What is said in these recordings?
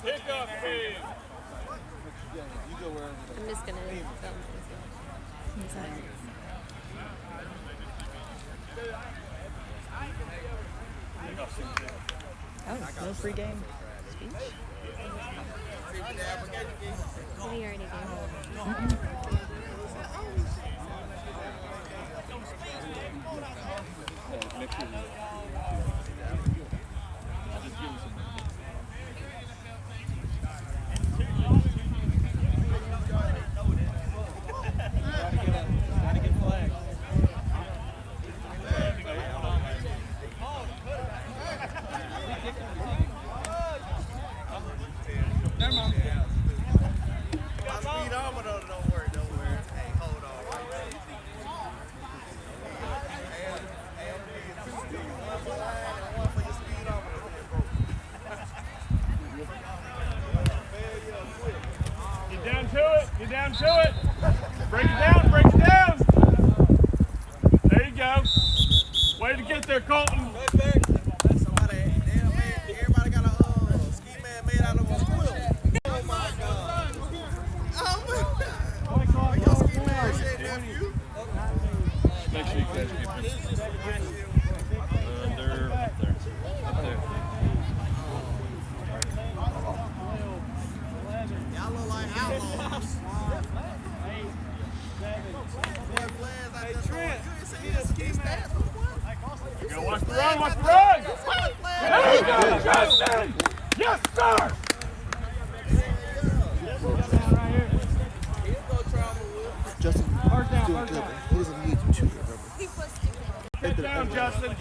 Pickup speed. I'm just gonna film Oh, no free game. Speech? We already did. Get down to it. Break it down, break it down. There you go. Way to get there, Colton. Everybody got a ski man made out of a quilt. Oh my God. Oh, your ski man said nephew. Make sure you guys get this. They're up there. Up there. Y'all look like outlaws. Hey, Trent, you ain't seen that ski man. You gotta watch the run, watch the run! There you go, Justin! Yes, sir! Justin, he's doing good, man. He doesn't need you to, remember? Get down, Justin.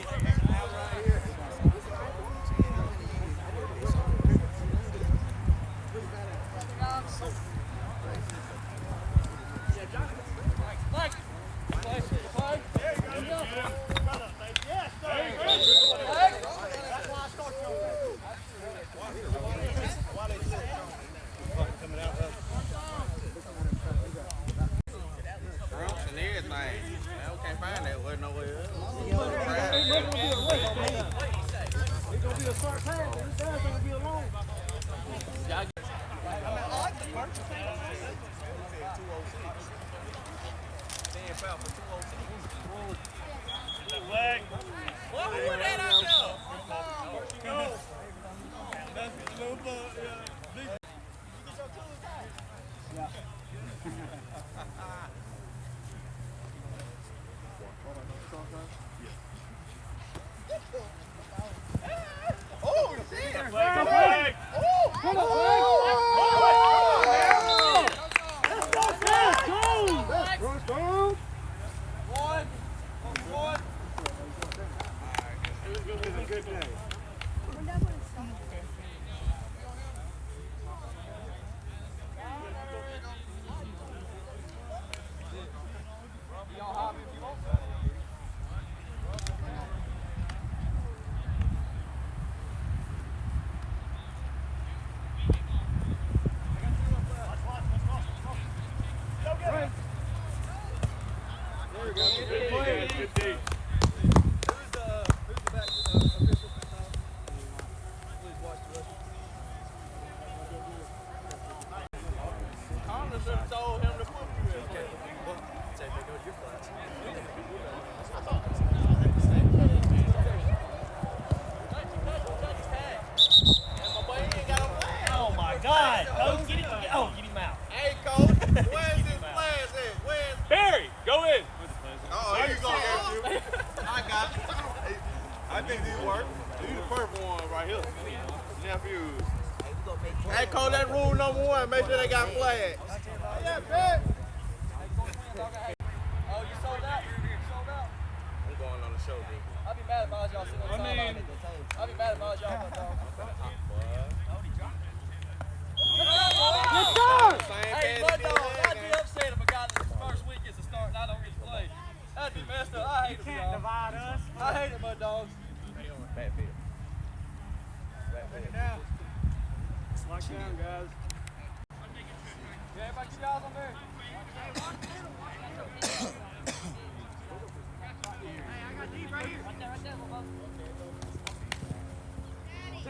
Hey, call that rule number one. Make sure they got flags. Yeah, bet. Oh, you sold out? You sold out? I'm going on the show, dude. I'll be mad if I was y'all sitting on the sideline. I'll be mad if I was y'all. Hey, Mud Dog, I'd be upset if a guy that's first week gets a start and I don't get to play. That'd be messed up. I hate it, y'all. Divide us. I hate it, Mud Dogs. Bad feet. Take it down. Lock down, guys. Yeah, everybody, you guys on there.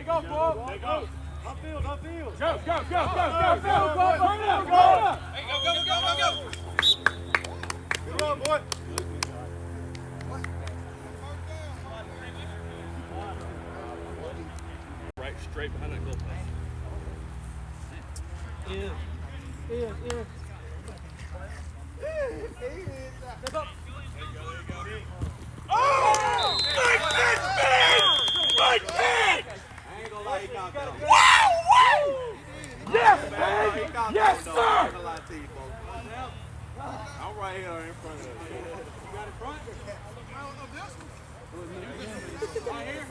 Take off, Bob. Take off. Upfield, upfield. Go, go, go, go, go, go, Bob. Bring it up, go. Hey, go. Good run, boy. Right, straight behind that goal post. Oh! Big man! Wow! Wow! Yes, man! Yes, sir! I'm right here in front of you. You got it front? Right here?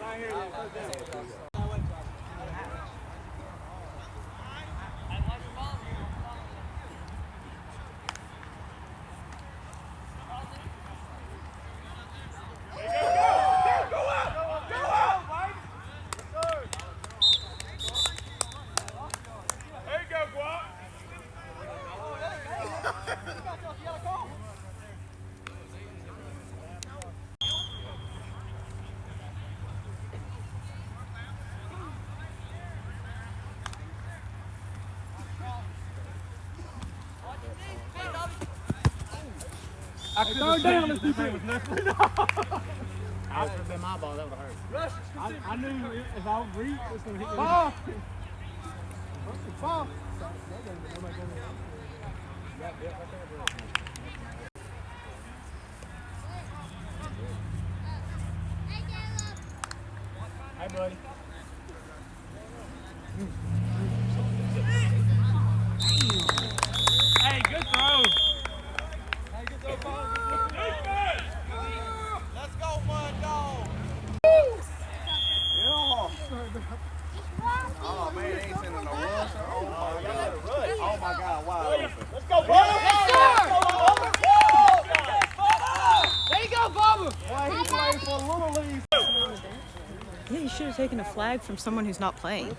Right here. I could have down this defense. I would have been my ball, that would have hurt. I knew if I would reach, it was going to hit me. Ball! Ball! Hey, buddy. Hey, good throw. Let's go, Mud Dog. Oh, man, they ain't sending no rush. Oh, my God. Oh, my God. Wow. Let's go, Bubba. There you go, Bubba! Why he playing for Little League? Yeah, you should have taken a flag from someone who's not playing.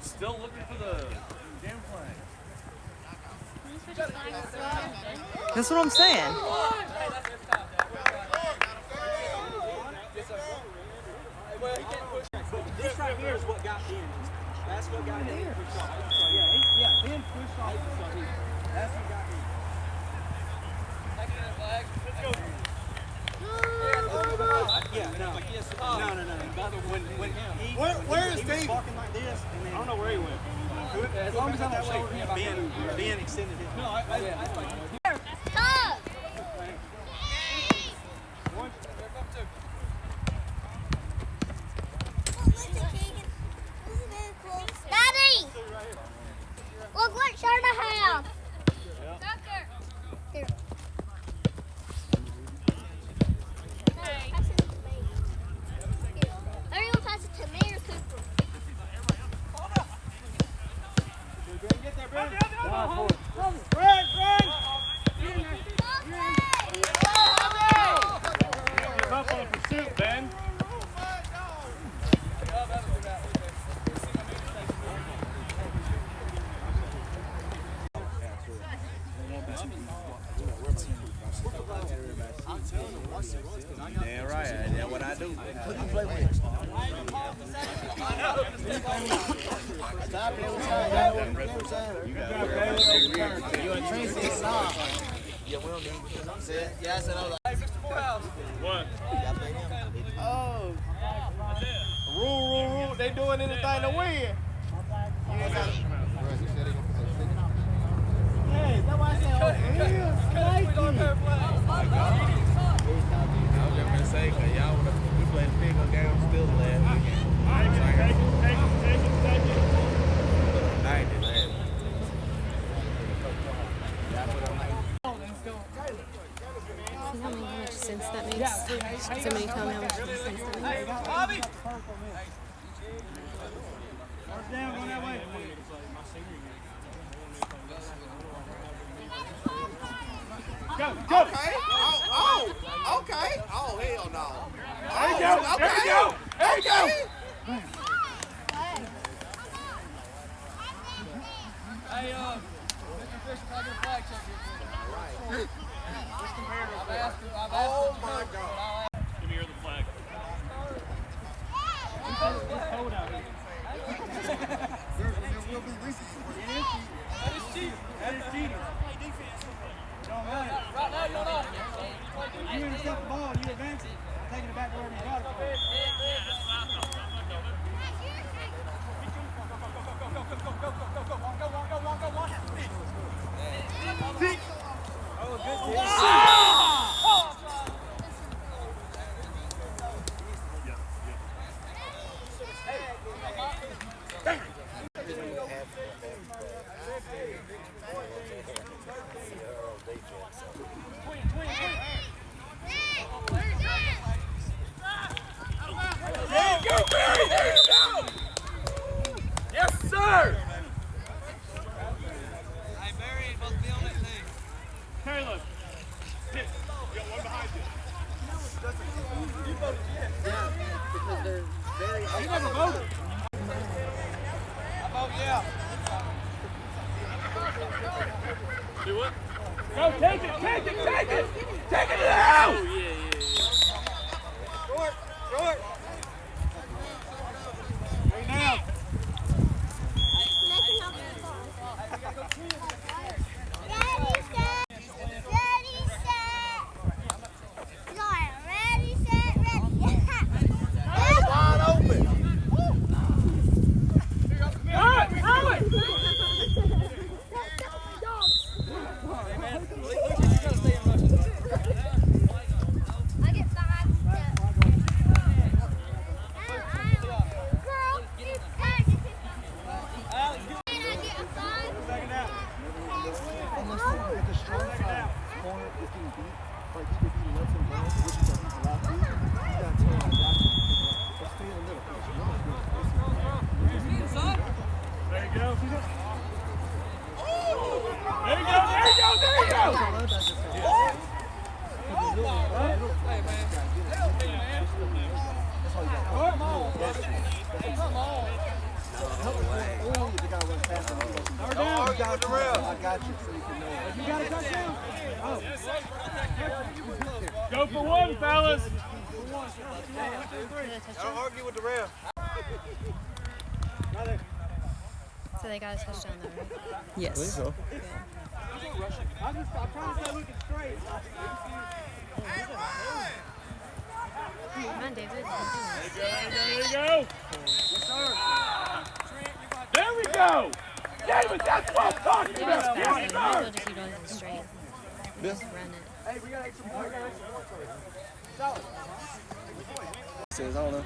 Still looking for the game plan. That's what I'm saying. This right here is what got in. That's what got in. Pushed off. Yeah, Ben pushed off. That's what got in. Yeah, no. Where is Steve? Walking like this, and then I don't know where he went. As long as I don't show him, Ben extended it. No, Daddy! Look what shirt I have. Here. Pass it to me. Here. Or you'll pass it to me or Cooper. Get there, Ben. Give up on the pursuit, Ben. Yeah, right. That's what I do. You and Tracy stop. Yeah, we don't need to. Yeah, I said I was Hey, Mr. Morehouse. What? oh. Rule. They doing anything to win. Hey, that's why I said, We don't have flags. I was just gonna say, cause y'all we played pickup down still last weekend. Take it. 90 last. See how much sense that makes? Somebody tell me how much sense that makes? Bobby! Down, going that way. Go. Okay. Oh, okay. Oh, hell no. There you go. There you go. Hey, Mr. Fisher, can I get a flag check here? I've asked him. Oh, my God. Give me the flag. cold out here. There will be reasons for it. That is cheating. That is cheating. Don't matter. Right now, you don't know. You intercept the ball, you advance it. Taking it back wherever you got it from. Yes, sir! Hey, Barry ain't supposed to be on that team. Caleb, hit. You got one behind you. Because they're very. You never voted. I vote yeah. Do what? Go, take it, take it, take it! Take it now! Oh, yeah. Short, short. Right now. Go for one, fellas. Don't argue with the ref. So they got a touchdown though, right? Yes. So. I'm trying to stay looking straight. Come on, David. There you go. There we go. David, that's what I'm talking David's about. fast. Yes, You might as sir. well just keep going straight. Yes. Just run it. Hey, we got extra points. Says, I don't know.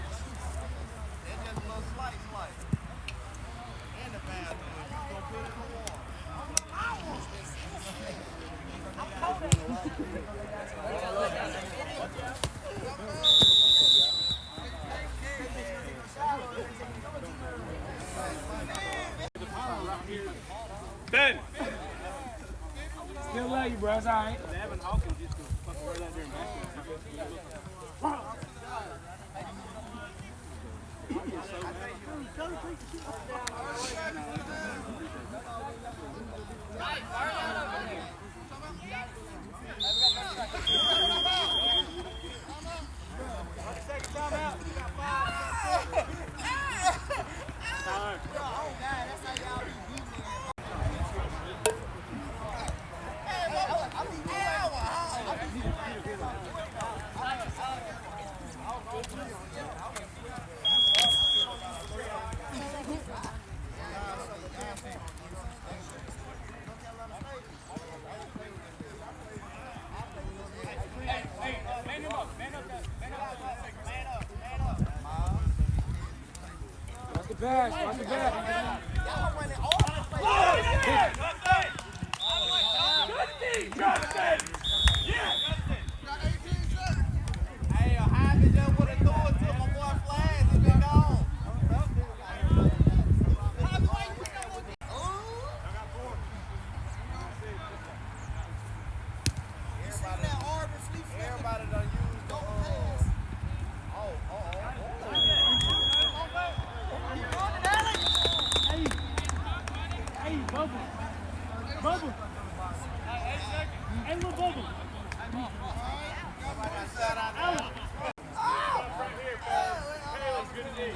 Ben. Still love you, bro. It's all right. Pass, watch the back. Justin! Yeah! Hey, a Hyman just would have thrown it to my boy Flash. He been gone. Everybody done used the Hey, Bubble. Bubble. Hey, little Bubble. Right here, fellas. Caleb's good to see.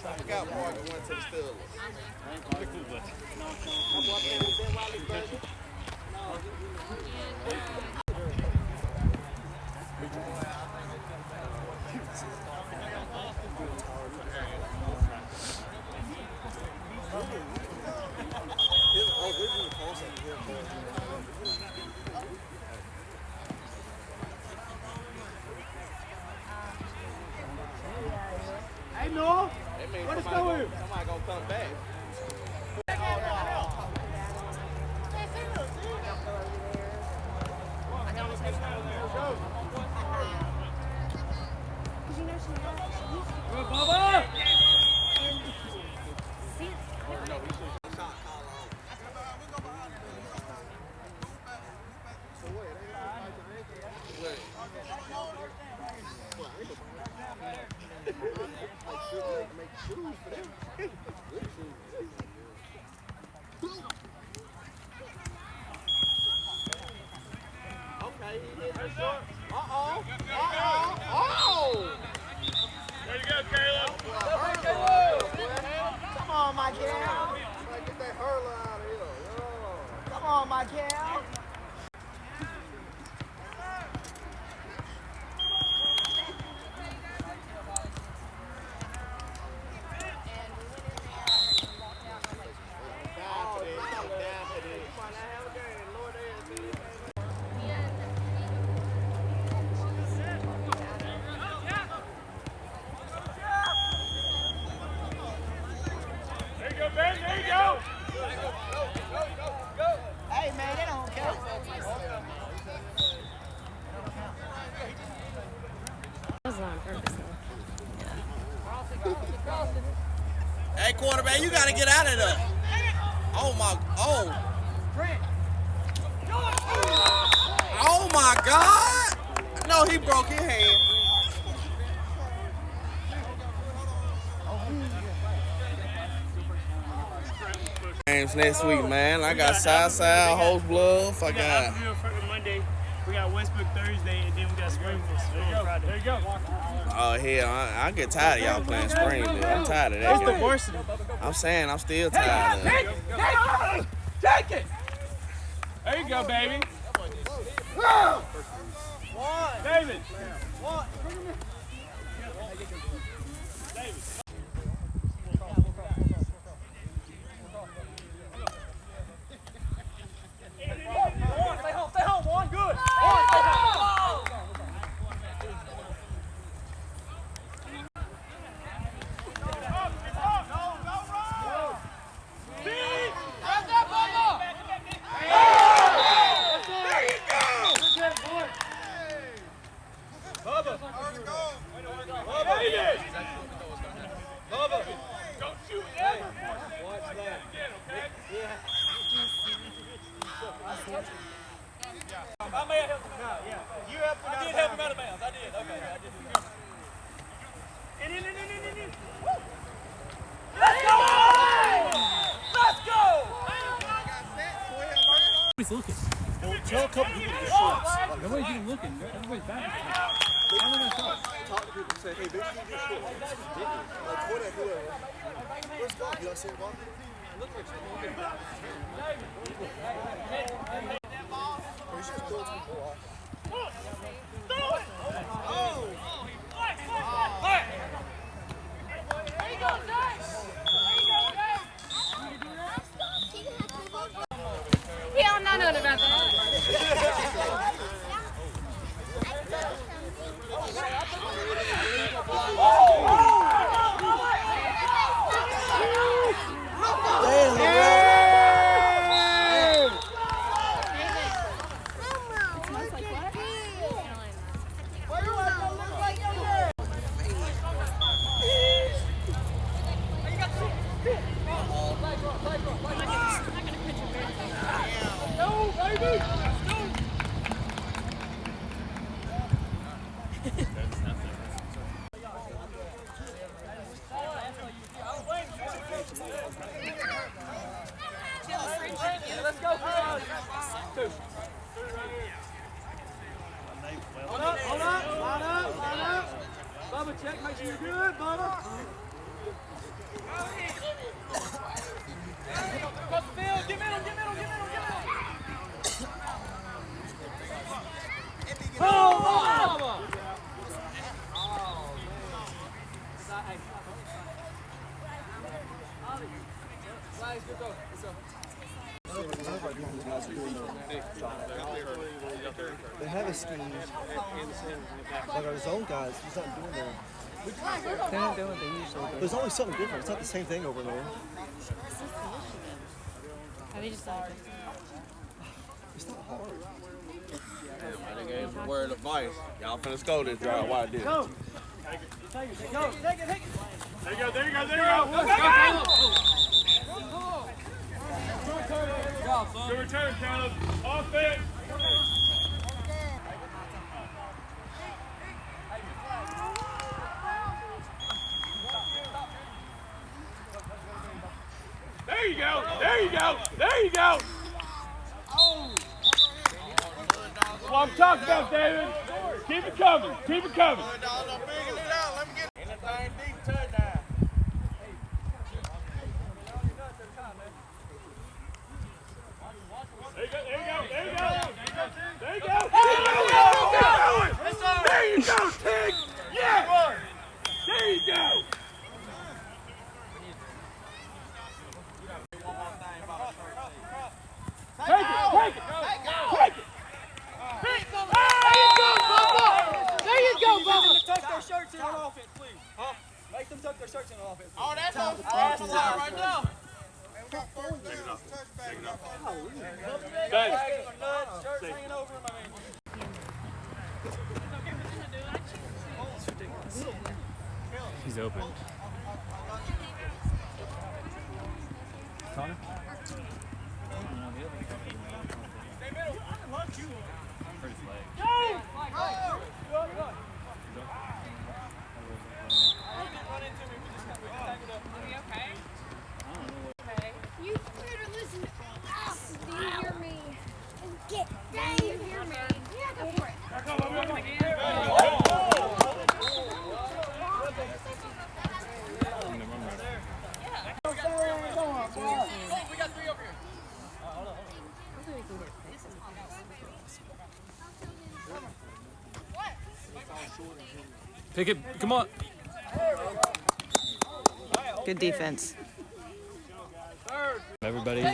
I got Morgan went to the Steelers. Hey, Noah. What is going on? Somebody gonna come back. Way to go, Caleb. Come on, my gal. Get that hurler out of here. Come on, my gal. There you go, Ben. There you go. Hey, man, they don't count. That was on purpose, though. Hey, quarterback, you gotta get out of there. Oh my, oh my God! No, he broke his hand. Games next week, man. I got Southside, Host Bluff. I got. Monday. We got Westbrook Thursday, and then we got Springfield on Friday. There you go. Oh hell, I get tired of y'all playing Springfield. I'm tired of that. It's the game. worst of them. I'm saying I'm still tired of it. Take it. There you go, baby. David. Stay home, one. Good. Don't shoot ever. Watch that again, okay? I may have helped him out. Yeah. You helped him out. I did help him out of bounds. I did. Okay. I did. In. Woo! Let's go! Let's go! Nobody's looking. Well, tell a couple people to shorts. Nobody's even looking. Everybody's back. Talk to people and say, hey, bitch, you get shorts. That's ridiculous. Like, point at whoever. Where's God? You don't see it, Bob? Or you should just throw it to the ball. He don't know nothing about that. Let's go. check, make sure you're good, Bubba. Across the field, get middle, get middle, get middle, get middle. Oh, Bubba! They have a scheme. Like our zone guys, he's not doing that. They're not doing what they usually do. There's always something different. It's not the same thing over there. Are they just like, It's not hard. Damn, I gave a word of advice. Y'all finna score this drive. Why I did it? Go. Take it, go. Take it, take it. There you go, there you go, there you go. Go, go, go! Good return, Caleb. Offense. There you go, there you go, there you go. That's what I'm talking about, David. Keep it coming, keep it coming. Anything deep, touchdown. There you go, there you go, there you go. There you go. There you go, Tig. Yeah. There you go. Take it, take it, take it. There you go, Bubba. Make them tuck their shirts in on offense, please. Huh? Make them tuck their shirts in on offense. Oh, that's on fire right now. Shirts hanging over him, I mean. He's open. Connor? You better listen to us. Do you hear me? And get down. Do you hear me? Yeah, go for it. We got 3 over here. Pick it. Come on. good defense. Everybody. There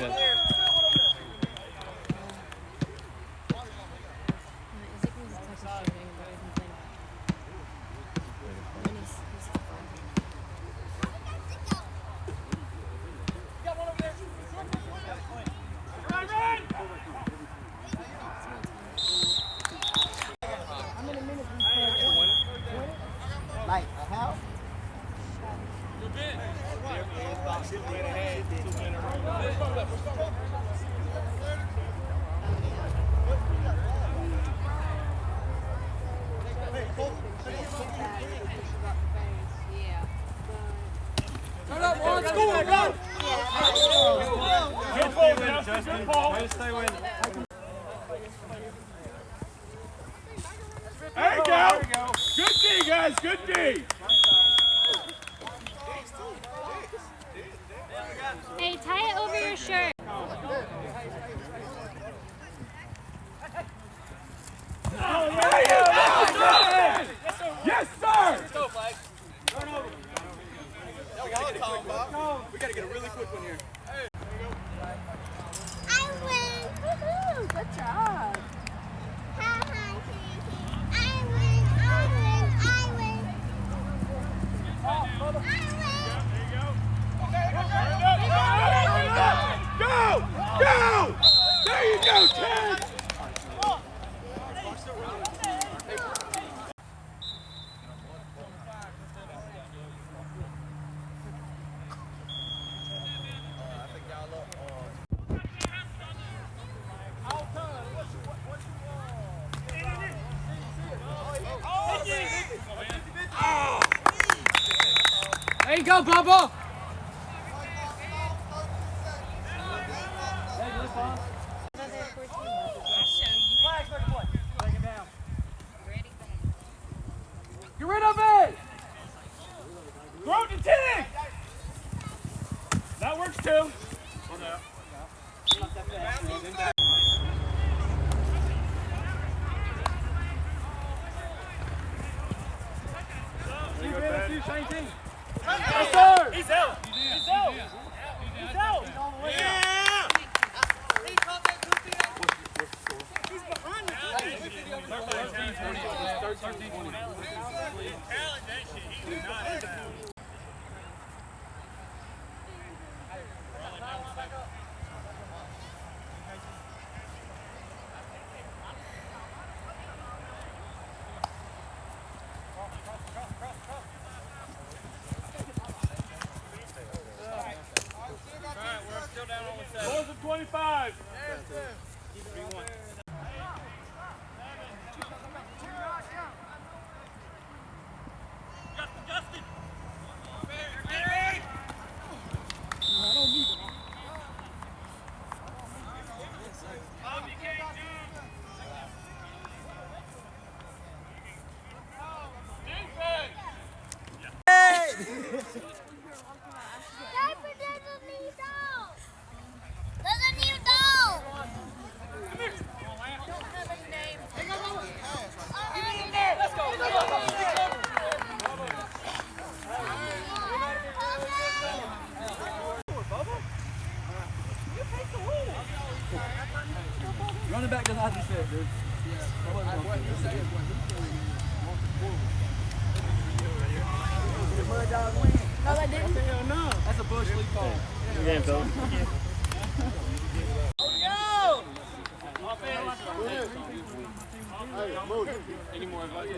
you go. Good D, guys. Good D. Hey, tie it over your shirt. Yes, sir. We gotta get a really quick one here. I win. Woohoo! Good job. Ha ha. I win. I win. I win. Go! Go! There you go, Ted! There you go, Bubba! Get rid of it! you, same team. Yes, sir. He's out. He's out. He's out. Yeah! He caught that 2 feet out. He's behind the Still down on the 7. Fourth and 25. Justin! Running back doesn't have to be fair, dude. No, that didn't. That's a bush league call. Yeah, Bill. Any more advice?